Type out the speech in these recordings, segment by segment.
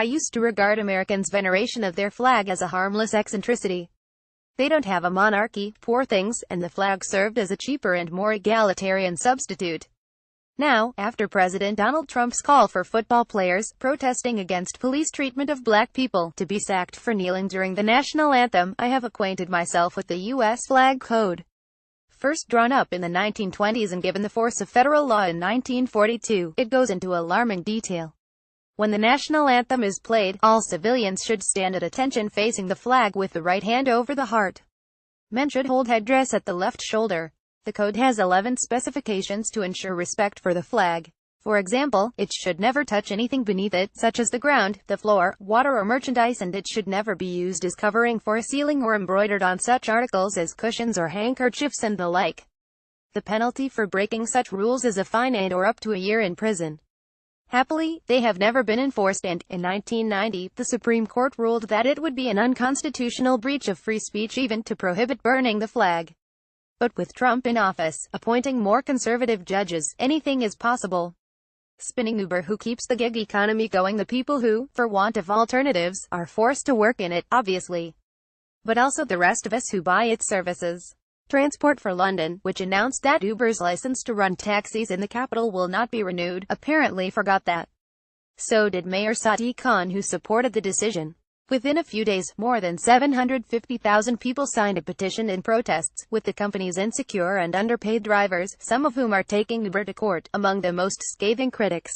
I used to regard Americans' veneration of their flag as a harmless eccentricity. They don't have a monarchy, poor things, and the flag served as a cheaper and more egalitarian substitute. Now, after President Donald Trump's call for football players, protesting against police treatment of black people, to be sacked for kneeling during the national anthem, I have acquainted myself with the U.S. flag code. First drawn up in the 1920s and given the force of federal law in 1942, it goes into alarming detail. When the national anthem is played, all civilians should stand at attention facing the flag with the right hand over the heart. Men should hold headdress at the left shoulder. The code has 11 specifications to ensure respect for the flag. For example, it should never touch anything beneath it, such as the ground, the floor, water or merchandise, and it should never be used as covering for a ceiling or embroidered on such articles as cushions or handkerchiefs and the like. The penalty for breaking such rules is a fine and or up to a year in prison. Happily, they have never been enforced and, in 1990, the Supreme Court ruled that it would be an unconstitutional breach of free speech even to prohibit burning the flag. But with Trump in office, appointing more conservative judges, anything is possible. Spinning Uber, who keeps the gig economy going, the people who, for want of alternatives, are forced to work in it, obviously. But also the rest of us who buy its services. Transport for London, which announced that Uber's license to run taxis in the capital will not be renewed, apparently forgot that. So did Mayor Sadiq Khan, who supported the decision. Within a few days, more than 750,000 people signed a petition in protests, with the company's insecure and underpaid drivers, some of whom are taking Uber to court, among the most scathing critics.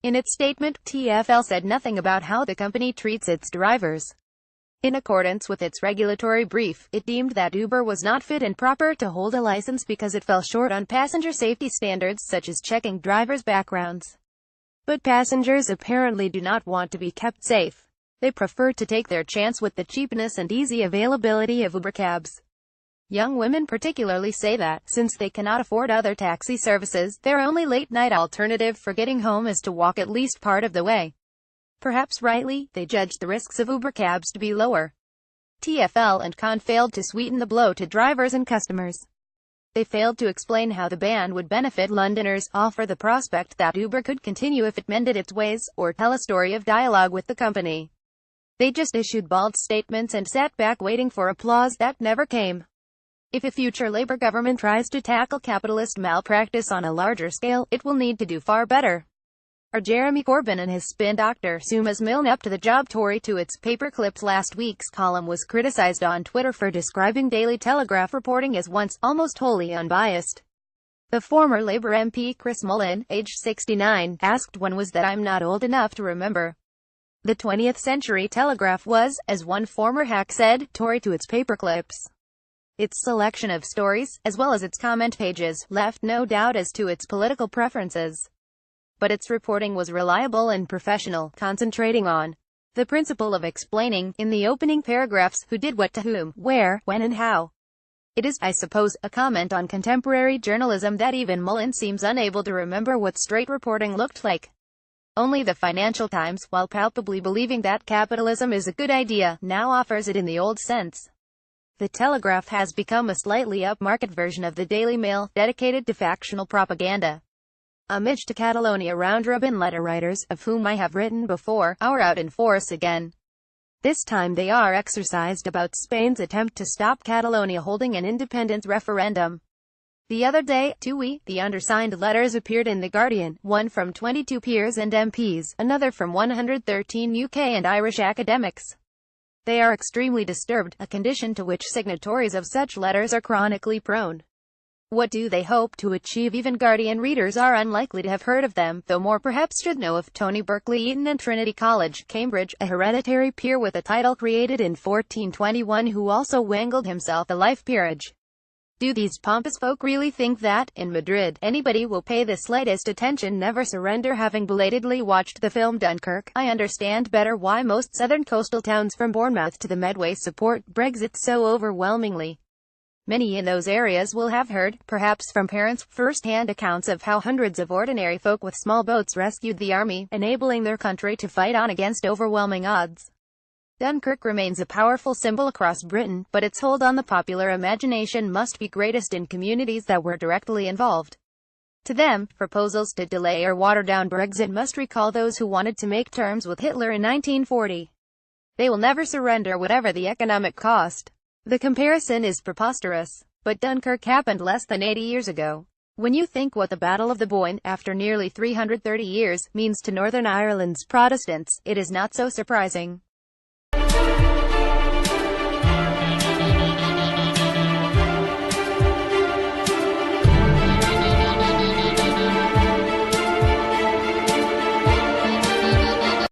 In its statement, TfL said nothing about how the company treats its drivers. In accordance with its regulatory brief, it deemed that Uber was not fit and proper to hold a license because it fell short on passenger safety standards such as checking drivers' backgrounds. But passengers apparently do not want to be kept safe. They prefer to take their chance with the cheapness and easy availability of Uber cabs. Young women particularly say that, since they cannot afford other taxi services, their only late-night alternative for getting home is to walk at least part of the way. Perhaps rightly, they judged the risks of Uber cabs to be lower. TfL and Khan failed to sweeten the blow to drivers and customers. They failed to explain how the ban would benefit Londoners, offer the prospect that Uber could continue if it mended its ways, or tell a story of dialogue with the company. They just issued bald statements and sat back waiting for applause that never came. If a future Labour government tries to tackle capitalist malpractice on a larger scale, it will need to do far better. Are Jeremy Corbyn and his spin doctor Suma's Milne up to the job? Tory to its paperclips. Last week's column was criticised on Twitter for describing Daily Telegraph reporting as once almost wholly unbiased. The former Labour MP Chris Mullin, aged 69, asked when was that. I'm not old enough to remember. The 20th Century Telegraph was, as one former hack said, Tory to its paperclips. Its selection of stories, as well as its comment pages, left no doubt as to its political preferences. But its reporting was reliable and professional, concentrating on the principle of explaining, in the opening paragraphs, who did what to whom, where, when and how. It is, I suppose, a comment on contemporary journalism that even Mullin seems unable to remember what straight reporting looked like. Only the Financial Times, while palpably believing that capitalism is a good idea, now offers it in the old sense. The Telegraph has become a slightly upmarket version of the Daily Mail, dedicated to factional propaganda. Homage to Catalonia. Round-robin letter writers, of whom I have written before, are out in force again. This time they are exercised about Spain's attempt to stop Catalonia holding an independence referendum. The other day, the undersigned letters appeared in The Guardian, one from 22 peers and MPs, another from 113 UK and Irish academics. They are extremely disturbed, a condition to which signatories of such letters are chronically prone. What do they hope to achieve? Even Guardian readers are unlikely to have heard of them, though more perhaps should know of Tony Berkeley, Eton and Trinity College, Cambridge, a hereditary peer with a title created in 1421 who also wangled himself a life peerage. Do these pompous folk really think that, in Madrid, anybody will pay the slightest attention? Never surrender. Having belatedly watched the film Dunkirk, I understand better why most southern coastal towns from Bournemouth to the Medway support Brexit so overwhelmingly. Many in those areas will have heard, perhaps from parents, first-hand accounts of how hundreds of ordinary folk with small boats rescued the army, enabling their country to fight on against overwhelming odds. Dunkirk remains a powerful symbol across Britain, but its hold on the popular imagination must be greatest in communities that were directly involved. To them, proposals to delay or water down Brexit must recall those who wanted to make terms with Hitler in 1940. They will never surrender whatever the economic cost. The comparison is preposterous. But Dunkirk happened less than 80 years ago. When you think what the Battle of the Boyne, after nearly 330 years, means to Northern Ireland's Protestants, it is not so surprising.